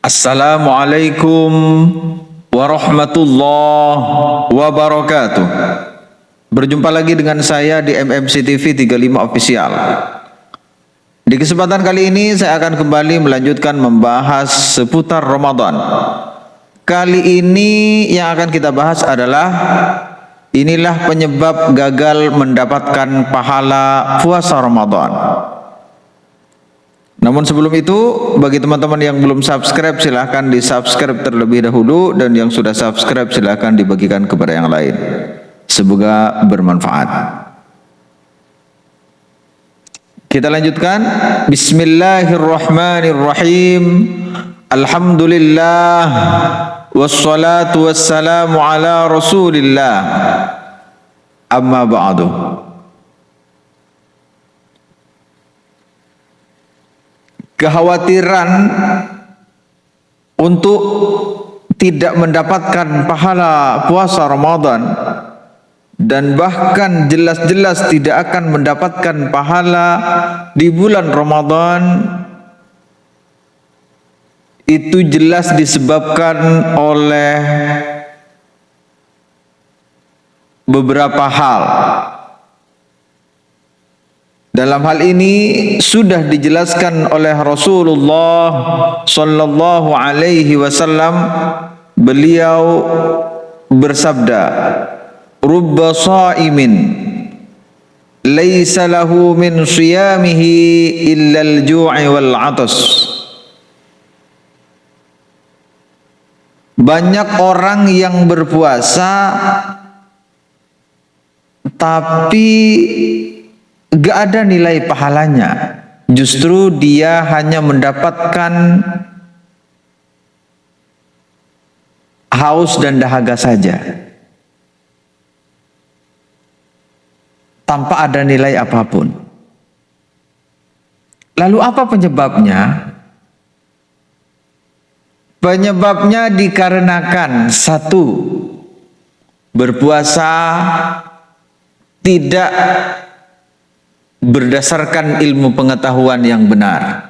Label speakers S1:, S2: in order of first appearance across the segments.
S1: Assalamualaikum warahmatullahi wabarakatuh. Berjumpa lagi dengan saya di MMC TV 35 Official. Di kesempatan kali ini saya akan kembali melanjutkan membahas seputar Ramadan. Kali ini yang akan kita bahas adalah inilah penyebab gagal mendapatkan pahala puasa Ramadan. Namun sebelum itu, bagi teman-teman yang belum subscribe silahkan di subscribe terlebih dahulu, dan yang sudah subscribe silahkan dibagikan kepada yang lain. Semoga bermanfaat. Kita lanjutkan. Bismillahirrahmanirrahim. Alhamdulillah wassalatu wassalamu ala Rasulillah. Amma ba'du. Kekhawatiran untuk tidak mendapatkan pahala puasa Ramadan dan bahkan jelas-jelas tidak akan mendapatkan pahala di bulan Ramadan itu jelas disebabkan oleh beberapa hal. Dalam hal ini sudah dijelaskan oleh Rasulullah sallallahu alaihi wasallam. Beliau bersabda, "Rubba sha'imin laisa lahu min shiyamihi illa al-ju'i wal 'atas." Banyak orang yang berpuasa tapi gak ada nilai pahalanya, justru dia hanya mendapatkan haus dan dahaga saja, tanpa ada nilai apapun. Lalu apa penyebabnya? Penyebabnya dikarenakan satu, berpuasa tidak berdasarkan ilmu pengetahuan yang benar.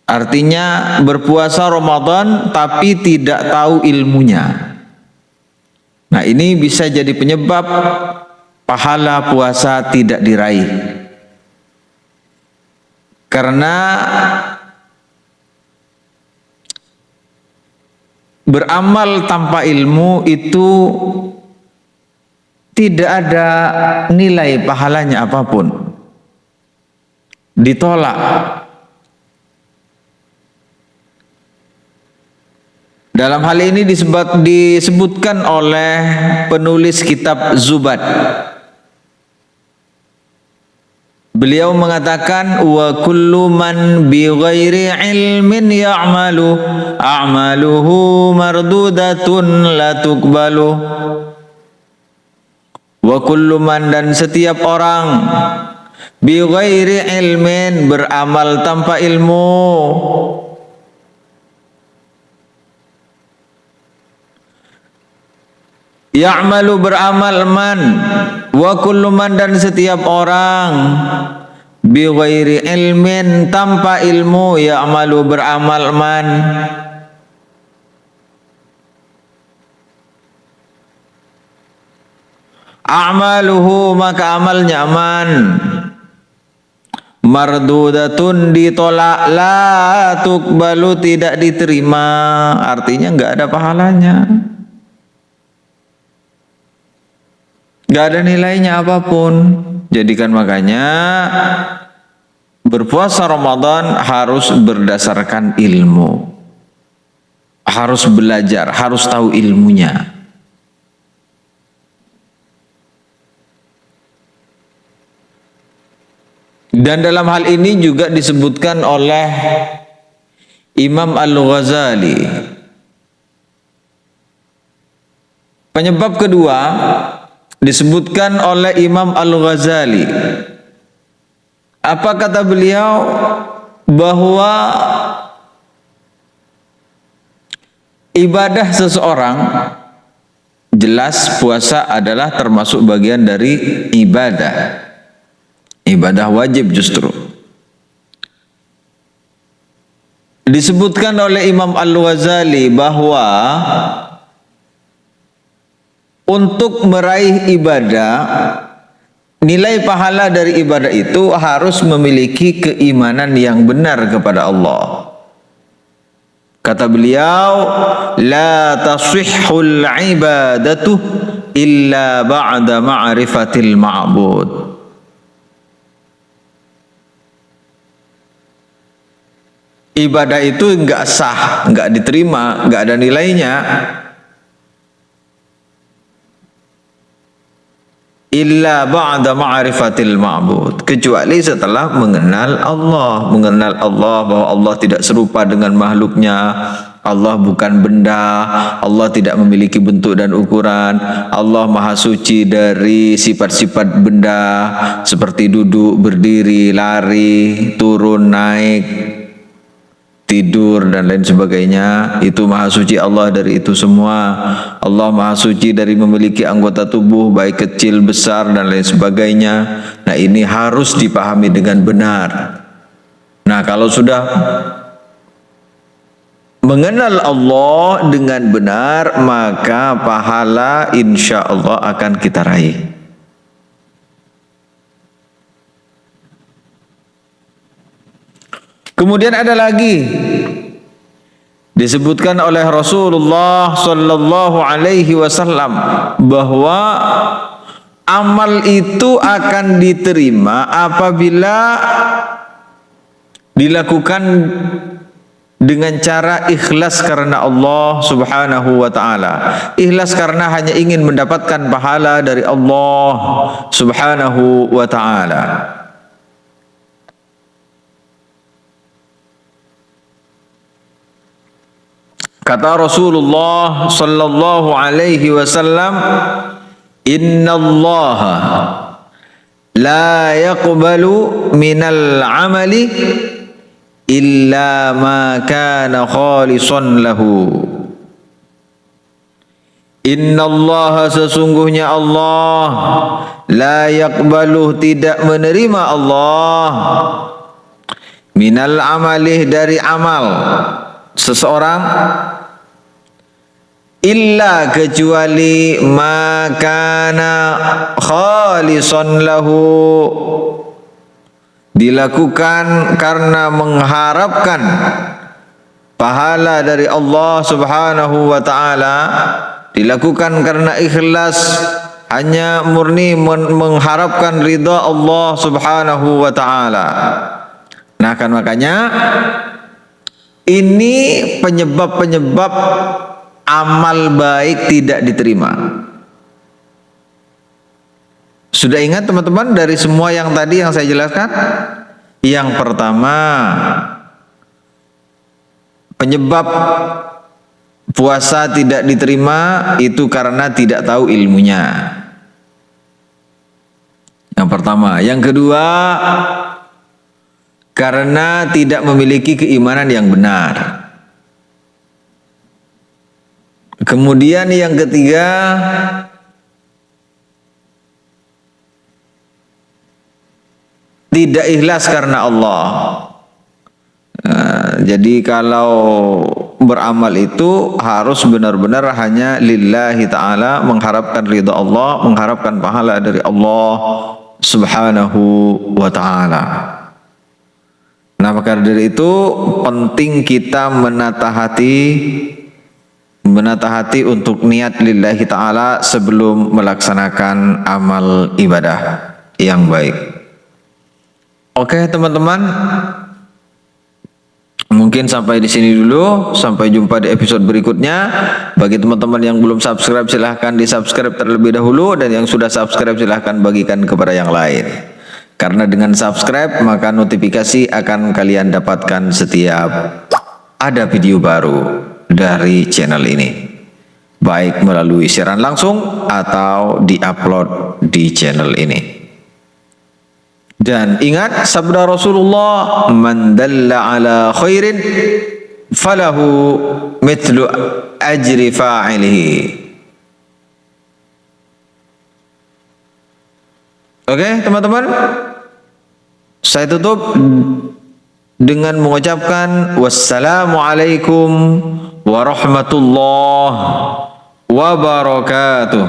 S1: Artinya berpuasa Ramadan tapi tidak tahu ilmunya. Nah, ini bisa jadi penyebab pahala puasa tidak diraih. Karena beramal tanpa ilmu itu tidak ada nilai pahalanya apapun, ditolak. Dalam hal ini disebutkan oleh penulis kitab Zubad. Beliau mengatakan, wa kullu man bi ghairi ilmin ya'malu a'maluhu mardudatun la tuqbalu. Wa kullu man, dan setiap orang, bi ghairi ilmin, beramal tanpa ilmu, ya'malu, beramal, man, wa kullu man, dan setiap orang, bi ghairi ilmin, tanpa ilmu, ya'malu, beramal, man, a'maluhu, maka amalnya man, mardudatun, ditolak, la tuqbalu, tidak diterima, artinya enggak ada pahalanya, enggak ada nilainya apapun. Jadikan makanya berpuasa Ramadan harus berdasarkan ilmu, harus belajar, harus tahu ilmunya. Dan dalam hal ini juga disebutkan oleh Imam Al-Ghazali. Penyebab kedua disebutkan oleh Imam Al-Ghazali. Apa kata beliau? Bahwa ibadah seseorang, jelas puasa adalah termasuk bagian dari ibadah. Ibadah wajib justru. Disebutkan oleh Imam Al-Ghazali bahwa untuk meraih ibadah, nilai pahala dari ibadah itu harus memiliki keimanan yang benar kepada Allah. Kata beliau, la tasihhul ibadatu illa ba'da ma'rifatil ma'bud. Ibadah itu enggak sah, enggak diterima, enggak ada nilainya illa ba'da ma'rifatil ma'bud, kecuali setelah mengenal Allah bahwa Allah tidak serupa dengan makhluknya, Allah bukan benda, Allah tidak memiliki bentuk dan ukuran, Allah maha suci dari sifat-sifat benda seperti duduk, berdiri, lari, turun, naik, tidur dan lain sebagainya. Itu maha suci Allah dari itu semua. Allah maha suci dari memiliki anggota tubuh baik kecil, besar dan lain sebagainya. Nah, ini harus dipahami dengan benar. Nah, kalau sudah mengenal Allah dengan benar, maka pahala insya Allah akan kita raih. Kemudian ada lagi disebutkan oleh Rasulullah sallallahu alaihi wasallam bahwa amal itu akan diterima apabila dilakukan dengan cara ikhlas karena Allah Subhanahu wa taala. Ikhlas karena hanya ingin mendapatkan pahala dari Allah Subhanahu wa taala. Kata Rasulullah sallallahu alaihi wasallam, "Innallaha la yaqbalu minal amali illa ma kana khalisan lahu." Innallaha, sesungguhnya Allah, la yaqbalu, tidak menerima Allah, minal amali, dari amal seseorang, illa, kecuali, makana khalisan lahu, dilakukan karena mengharapkan pahala dari Allah Subhanahu wa taala, dilakukan karena ikhlas, hanya murni mengharapkan ridha Allah Subhanahu wa taala. Nah, kan makanya ini penyebab-penyebab amal baik tidak diterima. Sudah ingat teman-teman dari semua yang tadi yang saya jelaskan? Yang pertama, penyebab puasa tidak diterima itu karena tidak tahu ilmunya. Yang pertama. Yang kedua, karena tidak memiliki keimanan yang benar. Kemudian yang ketiga, tidak ikhlas karena Allah. Nah, jadi kalau beramal itu harus benar-benar hanya lillahi ta'ala, mengharapkan ridha Allah, mengharapkan pahala dari Allah Subhanahu wa ta'ala. Nah, maka dari itu penting kita menata hati untuk niat lillahi ta'ala sebelum melaksanakan amal ibadah yang baik. Oke teman-teman, mungkin sampai di sini dulu. Sampai jumpa di episode berikutnya. Bagi teman-teman yang belum subscribe, silahkan di subscribe terlebih dahulu, dan yang sudah subscribe silahkan bagikan kepada yang lain. Karena dengan subscribe maka notifikasi akan kalian dapatkan setiap ada video baru dari channel ini, baik melalui siaran langsung atau diupload di channel ini. Dan ingat sabda Rasulullah, man dalla ala khairin falahu mithlu ajri fa'ilihi. Oke teman-teman, saya tutup dengan mengucapkan wassalamualaikum warahmatullahi wabarakatuh.